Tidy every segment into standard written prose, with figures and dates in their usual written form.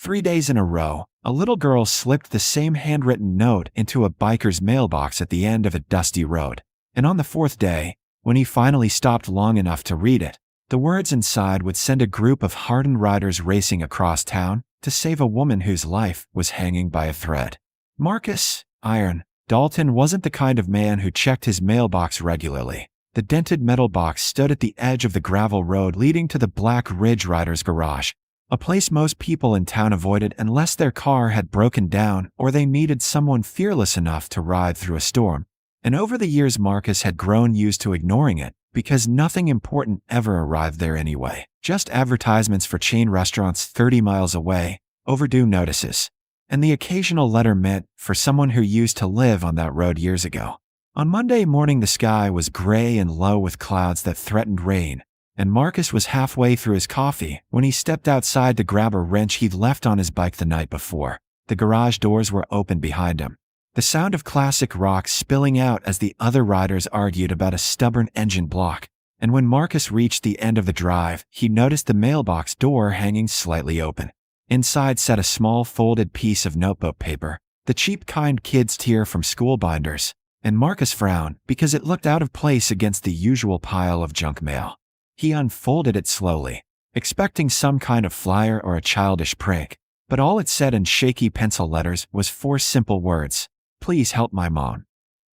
3 days in a row, a little girl slipped the same handwritten note into a biker's mailbox at the end of a dusty road. And on the 4th day, when he finally stopped long enough to read it, the words inside would send a group of hardened riders racing across town to save a woman whose life was hanging by a thread. Marcus, Iron, Dalton wasn't the kind of man who checked his mailbox regularly. The dented metal box stood at the edge of the gravel road leading to the Black Ridge Riders' garage, a place most people in town avoided unless their car had broken down or they needed someone fearless enough to ride through a storm. And over the years Marcus had grown used to ignoring it, because nothing important ever arrived there anyway. Just advertisements for chain restaurants 30 miles away, overdue notices, and the occasional letter meant for someone who used to live on that road years ago. On Monday morning the sky was gray and low with clouds that threatened rain, and Marcus was halfway through his coffee when he stepped outside to grab a wrench he'd left on his bike the night before. The garage doors were open behind him, the sound of classic rock spilling out as the other riders argued about a stubborn engine block. And when Marcus reached the end of the drive, he noticed the mailbox door hanging slightly open. Inside sat a small folded piece of notebook paper, the cheap kind kids tear from school binders, and Marcus frowned because it looked out of place against the usual pile of junk mail. He unfolded it slowly, expecting some kind of flyer or a childish prank, but all it said in shaky pencil letters was 4 simple words: "Please help my mom."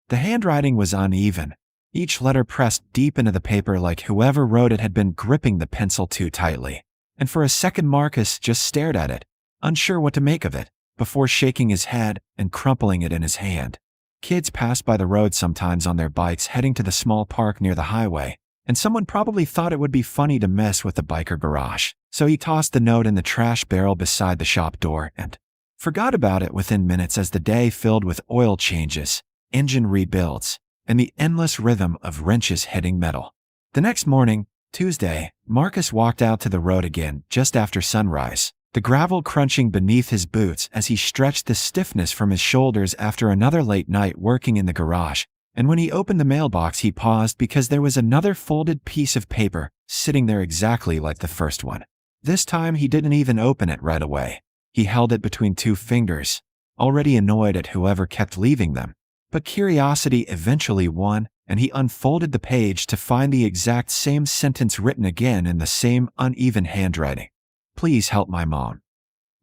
The handwriting was uneven, each letter pressed deep into the paper like whoever wrote it had been gripping the pencil too tightly. And for a second Marcus just stared at it, unsure what to make of it, before shaking his head and crumpling it in his hand. Kids passed by the road sometimes on their bikes heading to the small park near the highway, and someone probably thought it would be funny to mess with the biker garage. So he tossed the note in the trash barrel beside the shop door and forgot about it within minutes as the day filled with oil changes, engine rebuilds, and the endless rhythm of wrenches hitting metal. The next morning, Tuesday, Marcus walked out to the road again just after sunrise, the gravel crunching beneath his boots as he stretched the stiffness from his shoulders after another late night working in the garage. And when he opened the mailbox he paused because there was another folded piece of paper sitting there exactly like the first one. This time he didn't even open it right away. He held it between 2 fingers, already annoyed at whoever kept leaving them. But curiosity eventually won, and he unfolded the page to find the exact same sentence written again in the same uneven handwriting. "Please help my mom."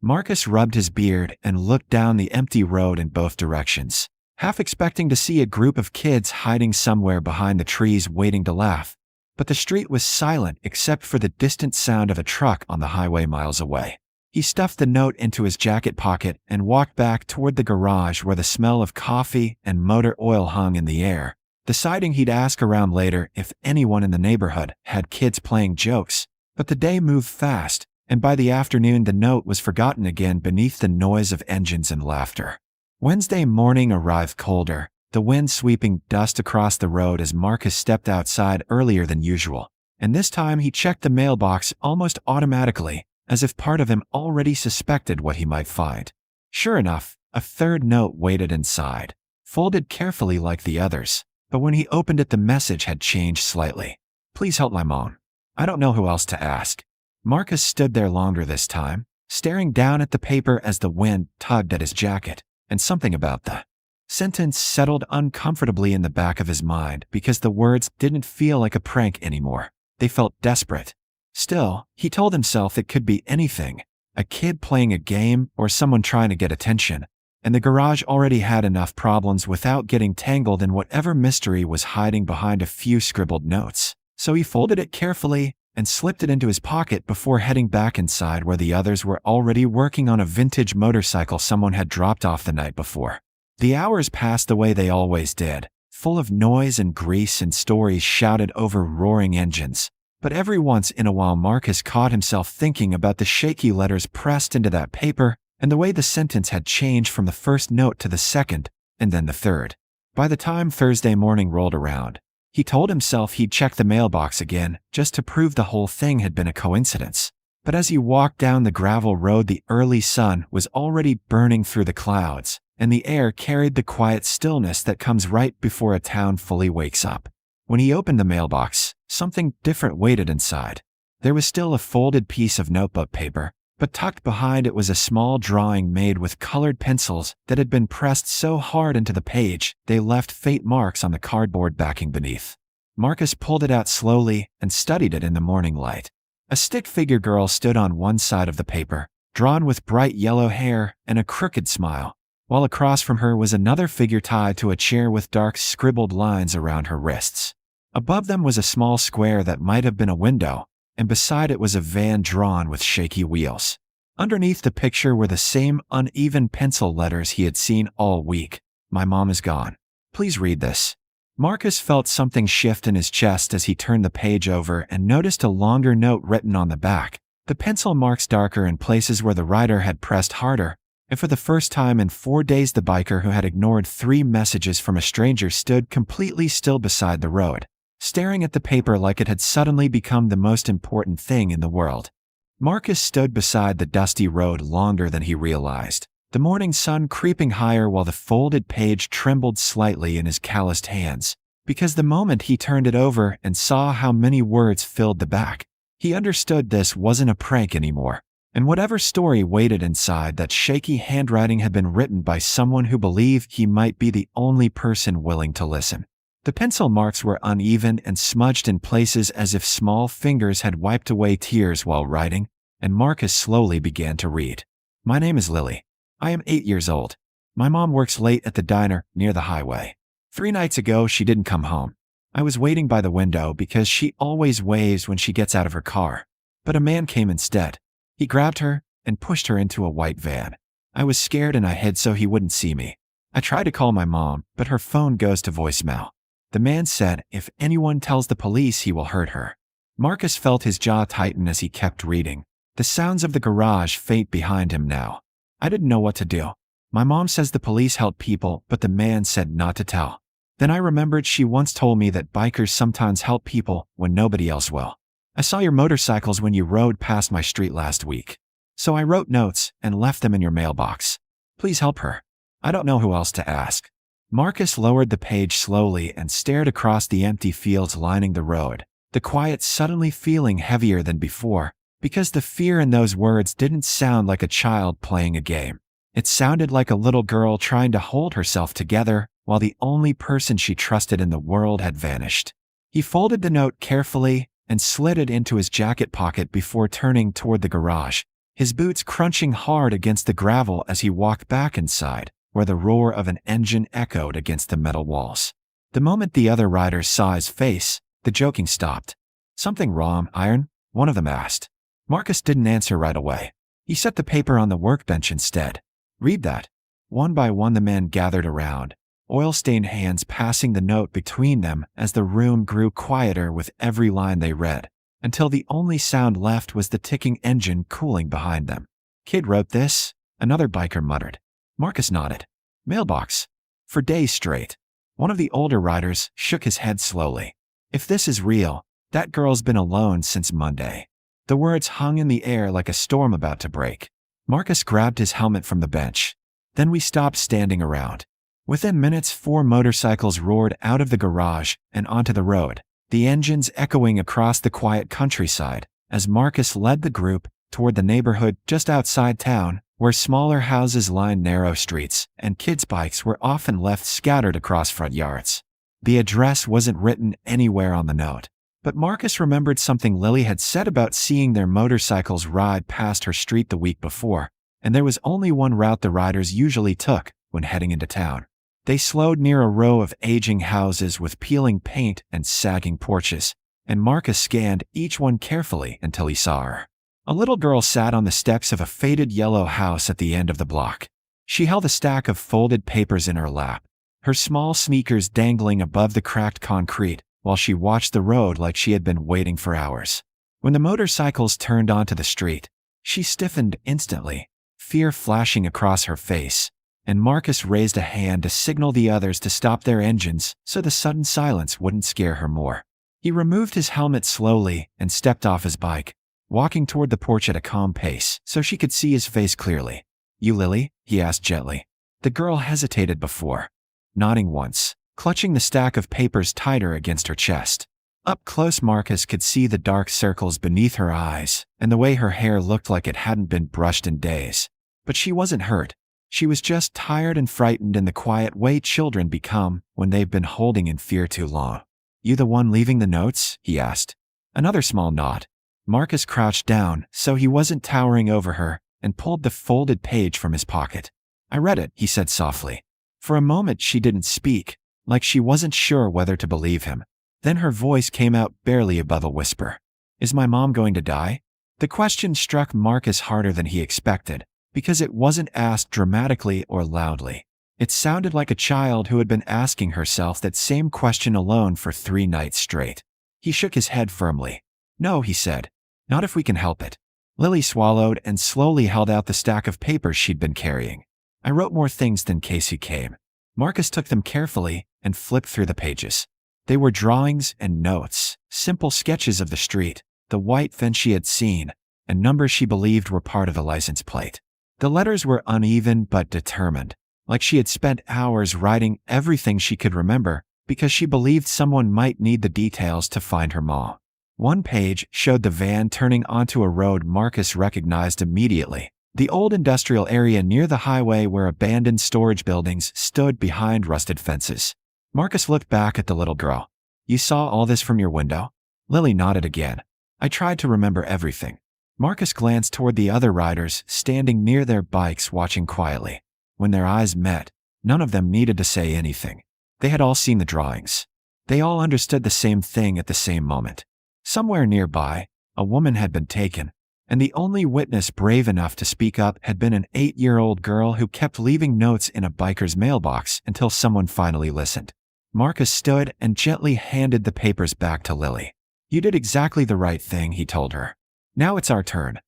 Marcus rubbed his beard and looked down the empty road in both directions, half expecting to see a group of kids hiding somewhere behind the trees waiting to laugh. But the street was silent except for the distant sound of a truck on the highway miles away. He stuffed the note into his jacket pocket and walked back toward the garage where the smell of coffee and motor oil hung in the air, deciding he'd ask around later if anyone in the neighborhood had kids playing jokes. But the day moved fast, and by the afternoon the note was forgotten again beneath the noise of engines and laughter. Wednesday morning arrived colder, the wind sweeping dust across the road as Marcus stepped outside earlier than usual. And this time he checked the mailbox almost automatically, as if part of him already suspected what he might find. Sure enough, a 3rd note waited inside, folded carefully like the others, but when he opened it the message had changed slightly. "Please help my mom. I don't know who else to ask." Marcus stood there longer this time, staring down at the paper as the wind tugged at his jacket, and something about the sentence settled uncomfortably in the back of his mind because the words didn't feel like a prank anymore. They felt desperate. Still, he told himself it could be anything, a kid playing a game or someone trying to get attention, and the garage already had enough problems without getting tangled in whatever mystery was hiding behind a few scribbled notes. So he folded it carefully and slipped it into his pocket before heading back inside where the others were already working on a vintage motorcycle someone had dropped off the night before. The hours passed the way they always did, full of noise and grease and stories shouted over roaring engines. But every once in a while Marcus caught himself thinking about the shaky letters pressed into that paper and the way the sentence had changed from the first note to the second, and then the third. By the time Thursday morning rolled around, he told himself he'd check the mailbox again just to prove the whole thing had been a coincidence. But as he walked down the gravel road the early sun was already burning through the clouds, and the air carried the quiet stillness that comes right before a town fully wakes up. When he opened the mailbox, something different waited inside. There was still a folded piece of notebook paper, but tucked behind it was a small drawing made with colored pencils that had been pressed so hard into the page they left faint marks on the cardboard backing beneath. Marcus pulled it out slowly and studied it in the morning light. A stick-figure girl stood on one side of the paper, drawn with bright yellow hair and a crooked smile, while across from her was another figure tied to a chair with dark scribbled lines around her wrists. Above them was a small square that might have been a window, and beside it was a van drawn with shaky wheels. Underneath the picture were the same uneven pencil letters he had seen all week. "My mom is gone. Please read this." Marcus felt something shift in his chest as he turned the page over and noticed a longer note written on the back, the pencil marks darker in places where the writer had pressed harder, and for the first time in 4 days the biker who had ignored 3 messages from a stranger stood completely still beside the road, staring at the paper like it had suddenly become the most important thing in the world. Marcus stood beside the dusty road longer than he realized, the morning sun creeping higher while the folded page trembled slightly in his calloused hands, because the moment he turned it over and saw how many words filled the back, he understood this wasn't a prank anymore, and whatever story waited inside that shaky handwriting had been written by someone who believed he might be the only person willing to listen. The pencil marks were uneven and smudged in places as if small fingers had wiped away tears while writing, and Marcus slowly began to read. "My name is Lily. I am 8 years old. My mom works late at the diner near the highway. 3 nights ago, she didn't come home. I was waiting by the window because she always waves when she gets out of her car. But a man came instead. He grabbed her and pushed her into a white van. I was scared and I hid so he wouldn't see me. I tried to call my mom, but her phone goes to voicemail. The man said if anyone tells the police, he will hurt her." Marcus felt his jaw tighten as he kept reading, the sounds of the garage faint behind him now. "I didn't know what to do. My mom says the police help people, but the man said not to tell. Then I remembered she once told me that bikers sometimes help people when nobody else will. I saw your motorcycles when you rode past my street last week. So I wrote notes and left them in your mailbox. Please help her. I don't know who else to ask." Marcus lowered the page slowly and stared across the empty fields lining the road, the quiet suddenly feeling heavier than before, because the fear in those words didn't sound like a child playing a game. It sounded like a little girl trying to hold herself together while the only person she trusted in the world had vanished. He folded the note carefully and slid it into his jacket pocket before turning toward the garage, his boots crunching hard against the gravel as he walked back inside, where the roar of an engine echoed against the metal walls. The moment the other riders saw his face, the joking stopped. "Something wrong, Iron?" one of them asked. Marcus didn't answer right away. He set the paper on the workbench instead. "Read that." One by one the men gathered around, oil-stained hands passing the note between them as the room grew quieter with every line they read, until the only sound left was the ticking engine cooling behind them. "Kid wrote this?" another biker muttered. Marcus nodded. "Mailbox." For days straight. One of the older riders shook his head slowly. "If this is real, that girl's been alone since Monday." The words hung in the air like a storm about to break. Marcus grabbed his helmet from the bench. Then we stopped standing around. Within minutes, 4 motorcycles roared out of the garage and onto the road, the engines echoing across the quiet countryside as Marcus led the group toward the neighborhood just outside town, where smaller houses lined narrow streets and kids' bikes were often left scattered across front yards. The address wasn't written anywhere on the note, but Marcus remembered something Lily had said about seeing their motorcycles ride past her street the week before, and there was only one route the riders usually took when heading into town. They slowed near a row of aging houses with peeling paint and sagging porches, and Marcus scanned each one carefully until he saw her. A little girl sat on the steps of a faded yellow house at the end of the block. She held a stack of folded papers in her lap, her small sneakers dangling above the cracked concrete, while she watched the road like she had been waiting for hours. When the motorcycles turned onto the street, she stiffened instantly, fear flashing across her face, and Marcus raised a hand to signal the others to stop their engines so the sudden silence wouldn't scare her more. He removed his helmet slowly and stepped off his bike, walking toward the porch at a calm pace so she could see his face clearly. "You Lily?" he asked gently. The girl hesitated before nodding once, clutching the stack of papers tighter against her chest. Up close, Marcus could see the dark circles beneath her eyes and the way her hair looked like it hadn't been brushed in days. But she wasn't hurt. She was just tired and frightened in the quiet way children become when they've been holding in fear too long. "You the one leaving the notes?" he asked. Another small nod. Marcus crouched down so he wasn't towering over her and pulled the folded page from his pocket. "I read it," he said softly. For a moment she didn't speak, like she wasn't sure whether to believe him. Then her voice came out barely above a whisper. "Is my mom going to die?" The question struck Marcus harder than he expected, because it wasn't asked dramatically or loudly. It sounded like a child who had been asking herself that same question alone for 3 nights straight. He shook his head firmly. "No," he said. "Not if we can help it." Lily swallowed and slowly held out the stack of papers she'd been carrying. "I wrote more things than Casey came." Marcus took them carefully and flipped through the pages. They were drawings and notes, simple sketches of the street, the white fence she had seen, and numbers she believed were part of the license plate. The letters were uneven but determined, like she had spent hours writing everything she could remember because she believed someone might need the details to find her mom. One page showed the van turning onto a road Marcus recognized immediately, the old industrial area near the highway where abandoned storage buildings stood behind rusted fences. Marcus looked back at the little girl. "You saw all this from your window?" Lily nodded again. "I tried to remember everything." Marcus glanced toward the other riders standing near their bikes watching quietly. When their eyes met, none of them needed to say anything. They had all seen the drawings. They all understood the same thing at the same moment. Somewhere nearby, a woman had been taken, and the only witness brave enough to speak up had been an 8-year-old girl who kept leaving notes in a biker's mailbox until someone finally listened. Marcus stood and gently handed the papers back to Lily. "You did exactly the right thing," he told her. "Now it's our turn."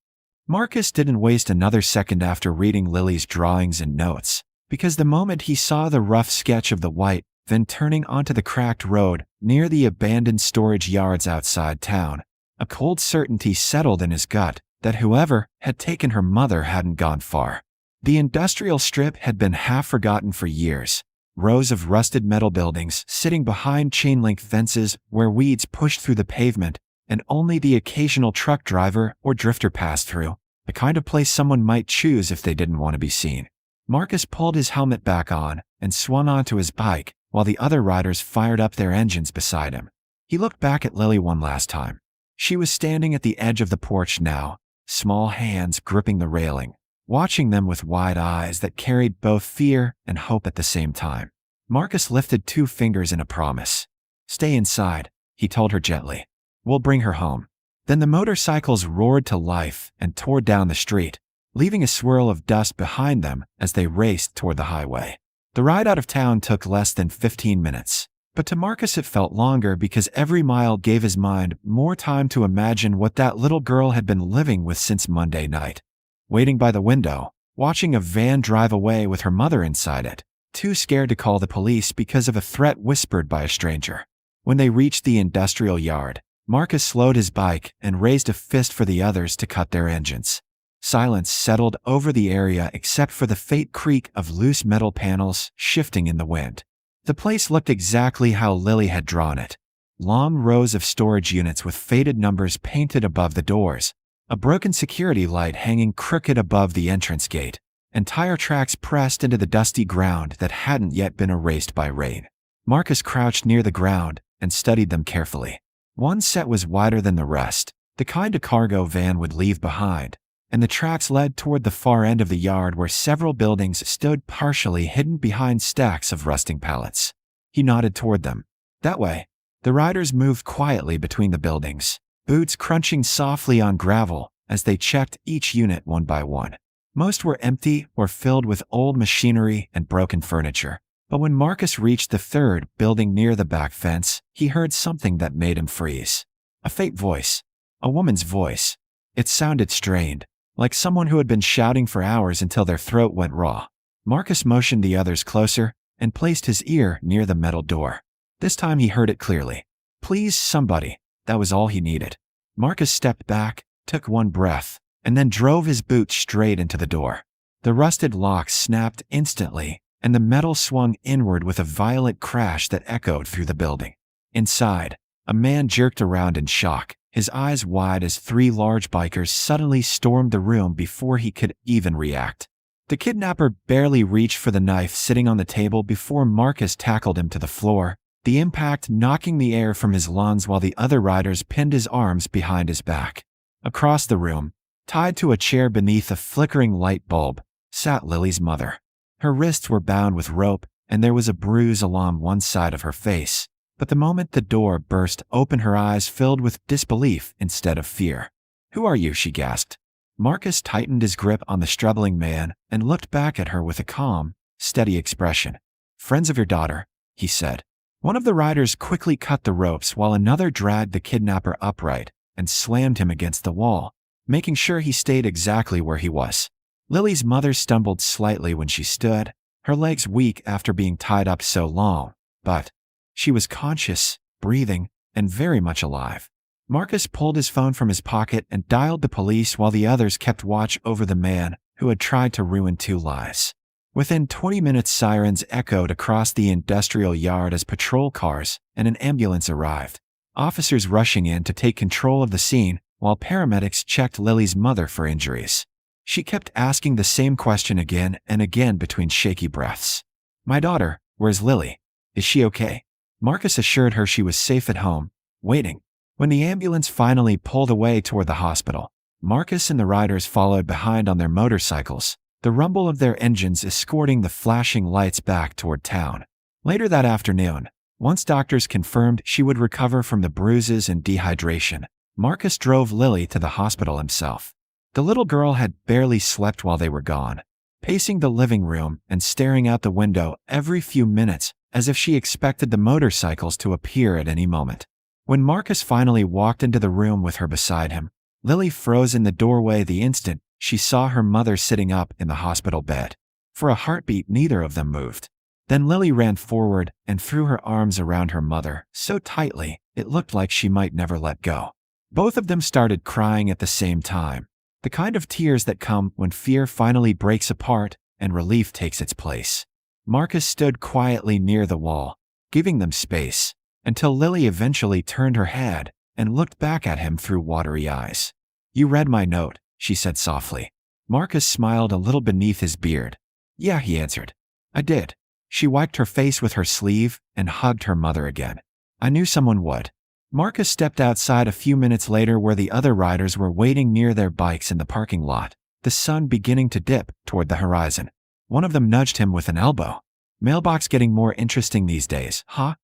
Marcus didn't waste another second after reading Lily's drawings and notes, because the moment he saw the rough sketch of the white van turning onto the cracked road near the abandoned storage yards outside town, a cold certainty settled in his gut that whoever had taken her mother hadn't gone far. The industrial strip had been half forgotten for years. Rows of rusted metal buildings sitting behind chain-link fences where weeds pushed through the pavement and only the occasional truck driver or drifter passed through, the kind of place someone might choose if they didn't want to be seen. Marcus pulled his helmet back on and swung onto his bike while the other riders fired up their engines beside him. He looked back at Lily one last time. She was standing at the edge of the porch now, small hands gripping the railing, watching them with wide eyes that carried both fear and hope at the same time. Marcus lifted 2 fingers in a promise. "Stay inside," he told her gently. "We'll bring her home." Then the motorcycles roared to life and tore down the street, leaving a swirl of dust behind them as they raced toward the highway. The ride out of town took less than 15 minutes, but to Marcus it felt longer because every mile gave his mind more time to imagine what that little girl had been living with since Monday night. Waiting by the window, watching a van drive away with her mother inside it, too scared to call the police because of a threat whispered by a stranger. When they reached the industrial yard, Marcus slowed his bike and raised a fist for the others to cut their engines. Silence settled over the area except for the faint creak of loose metal panels shifting in the wind. The place looked exactly how Lily had drawn it. Long rows of storage units with faded numbers painted above the doors, a broken security light hanging crooked above the entrance gate, and tire tracks pressed into the dusty ground that hadn't yet been erased by rain. Marcus crouched near the ground and studied them carefully. One set was wider than the rest, the kind a cargo van would leave behind, and the tracks led toward the far end of the yard where several buildings stood partially hidden behind stacks of rusting pallets. He nodded toward them. "That way." The riders moved quietly between the buildings, boots crunching softly on gravel as they checked each unit one by one. Most were empty or filled with old machinery and broken furniture. But when Marcus reached the third building near the back fence, he heard something that made him freeze. A faint voice. A woman's voice. It sounded strained, like someone who had been shouting for hours until their throat went raw. Marcus motioned the others closer and placed his ear near the metal door. This time he heard it clearly. "Please, somebody." That was all he needed. Marcus stepped back, took one breath, and then drove his boot straight into the door. The rusted lock snapped instantly, and the metal swung inward with a violent crash that echoed through the building. Inside, A man jerked around in shock, his eyes wide as three large bikers suddenly stormed the room before he could even react. The kidnapper barely reached for the knife sitting on the table before Marcus tackled him to the floor, the impact knocking the air from his lungs while the other riders pinned his arms behind his back. Across the room, tied to a chair beneath a flickering light bulb, sat Lily's mother. Her wrists were bound with rope, and there was a bruise along one side of her face. But the moment the door burst open, her eyes filled with disbelief instead of fear. "Who are you?" she gasped. Marcus tightened his grip on the struggling man and looked back at her with a calm, steady expression. "Friends of your daughter," he said. One of the riders quickly cut the ropes while another dragged the kidnapper upright and slammed him against the wall, making sure he stayed exactly where he was. Lily's mother stumbled slightly when she stood, her legs weak after being tied up so long, but she was conscious, breathing, and very much alive. Marcus pulled his phone from his pocket and dialed the police while the others kept watch over the man who had tried to ruin two lives. Within 20 minutes, sirens echoed across the industrial yard as patrol cars and an ambulance arrived, officers rushing in to take control of the scene while paramedics checked Lily's mother for injuries. She kept asking the same question again and again between shaky breaths. "My daughter, where's Lily? Is she okay?" Marcus assured her she was safe at home, waiting. When the ambulance finally pulled away toward the hospital, Marcus and the riders followed behind on their motorcycles, the rumble of their engines escorting the flashing lights back toward town. Later that afternoon, once doctors confirmed she would recover from the bruises and dehydration, Marcus drove Lily to the hospital himself. The little girl had barely slept while they were gone, pacing the living room and staring out the window every few minutes as if she expected the motorcycles to appear at any moment. When Marcus finally walked into the room with her beside him, Lily froze in the doorway the instant she saw her mother sitting up in the hospital bed. For a heartbeat, neither of them moved. Then Lily ran forward and threw her arms around her mother so tightly it looked like she might never let go. Both of them started crying at the same time, the kind of tears that come when fear finally breaks apart and relief takes its place. Marcus stood quietly near the wall, giving them space, until Lily eventually turned her head and looked back at him through watery eyes. "You read my note," she said softly. Marcus smiled a little beneath his beard. "Yeah," he answered. "I did." She wiped her face with her sleeve and hugged her mother again. "I knew someone would." Marcus stepped outside a few minutes later where the other riders were waiting near their bikes in the parking lot, the sun beginning to dip toward the horizon. One of them nudged him with an elbow. "Mailbox getting more interesting these days, huh?"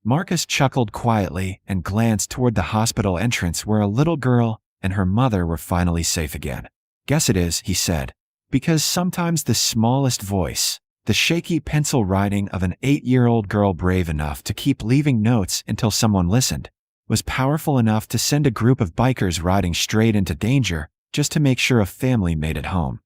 Marcus chuckled quietly and glanced toward the hospital entrance where a little girl and her mother were finally safe again. "Guess it is," he said, because sometimes the smallest voice, the shaky pencil writing of an 8-year-old girl brave enough to keep leaving notes until someone listened, was powerful enough to send a group of bikers riding straight into danger just to make sure a family made it home.